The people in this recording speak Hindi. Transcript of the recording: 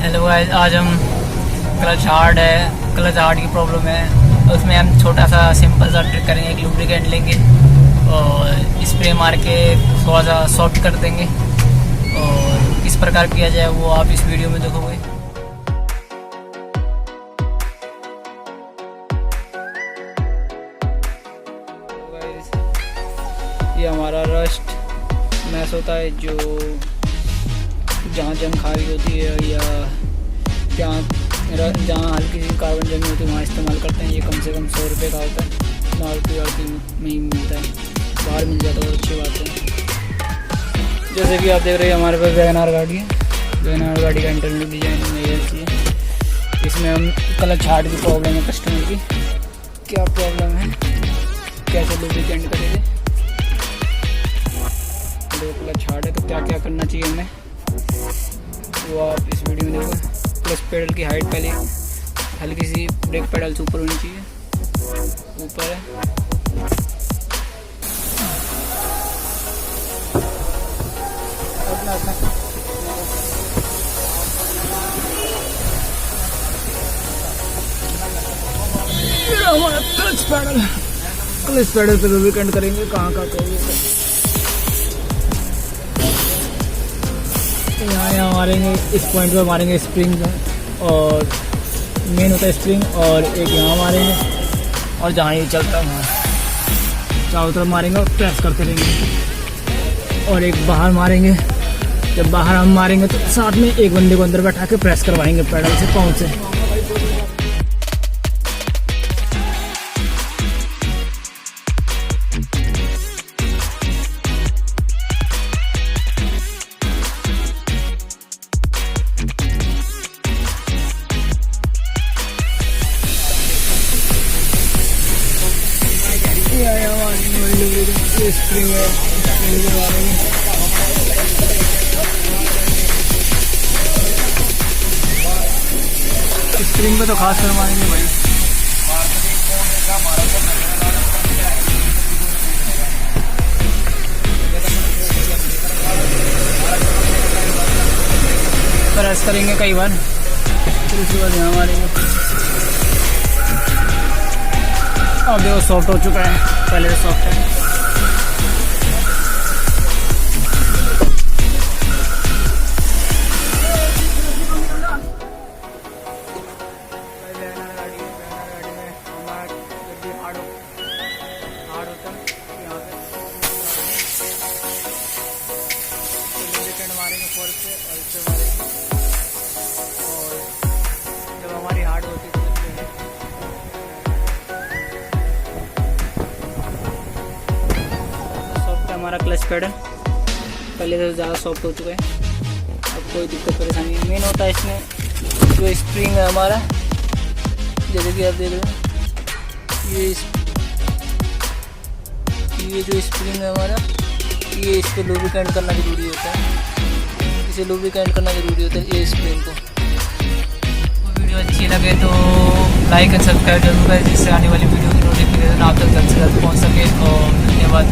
हेलो गाइस, आज हम क्लच हार्ड की प्रॉब्लम है। उसमें हम छोटा सा सिंपल सा ट्रिक करेंगे। एक लुब्रिकेंट लेंगे और स्प्रे मार के थोड़ा सा सॉफ्ट कर देंगे। और किस प्रकार किया जाए वो आप इस वीडियो में देखोगे। ये हमारा रस्ट मैस होता है, जो जहाँ जंग खारी होती है या जहाँ हल्की सी कार्बन जमी होती है वहाँ इस्तेमाल करते हैं। ये कम से कम 100 रुपये का होता है। मारुति में ही मिलता है, बाहर मिल जाता है, अच्छी बात है। जैसे कि आप देख रहे हैं हमारे पास वैगनआर गाड़ी है। वैगनआर गाड़ी का इंटरनल डिजाइन में ऐसी है। इसमें हम क्लच हार्ड की प्रॉब्लम है कस्टमर की। क्या प्रॉब्लम है, कैसे लुब्रिकेंट करेंगे, क्लच हार्ड है तो क्या क्या करना चाहिए हमें वो आप इस वीडियो में देखो। क्लच पेडल की हाइट पहले हल्की सी ब्रेक पेडल से ऊपर होनी चाहिए, ऊपर है। हमारा क्लच पेडल पे लुब्रिकेंट करेंगे। कहाँ करेंगे, यहाँ मारेंगे, इस पॉइंट पे मारेंगे स्प्रिंग और मेन होता है स्प्रिंग, और एक यहाँ मारेंगे और जहाँ ये चलता है वहाँ चारों तरफ मारेंगे और प्रेस करते रहेंगे। और एक बाहर मारेंगे। जब बाहर हम मारेंगे तो साथ में एक बंदे को अंदर बैठा के प्रेस करवाएंगे पैडल से, पाँव से। स्प्रिंग है, स्प्रिंग में तो खास कर मारेंगे भाई। प्रेस करेंगे कई बार, फिर उसके बाद यहाँ मारेंगे। अब देखो सॉफ्ट हो चुका है, पहले से सॉफ्ट है। मारेंगे फोर्स से और इससे मारेंगे। और जब हमारी हार्ड होती है सॉफ्ट है हमारा क्लच पेडल, पहले से ज़्यादा सॉफ्ट हो चुका है। अब कोई दिक्कत परेशानी नहीं। मेन होता है इसमें जो स्प्रिंग है हमारा, जैसे कि आप देख रहे हो ये जो स्प्रिंग है हमारा, ये इस पर लुब्रिकेंट करना ज़रूरी होता है। इसे लुब्रिकेंट करना ज़रूरी होता है ये स्प्रिंग को। वीडियो अच्छी लगे तो लाइक एंड सब्सक्राइब जरूर करें, जिससे आने वाली वीडियो की नोटिफिकेशन आप तक जल्द से जल्द पहुँच सके। और धन्यवाद।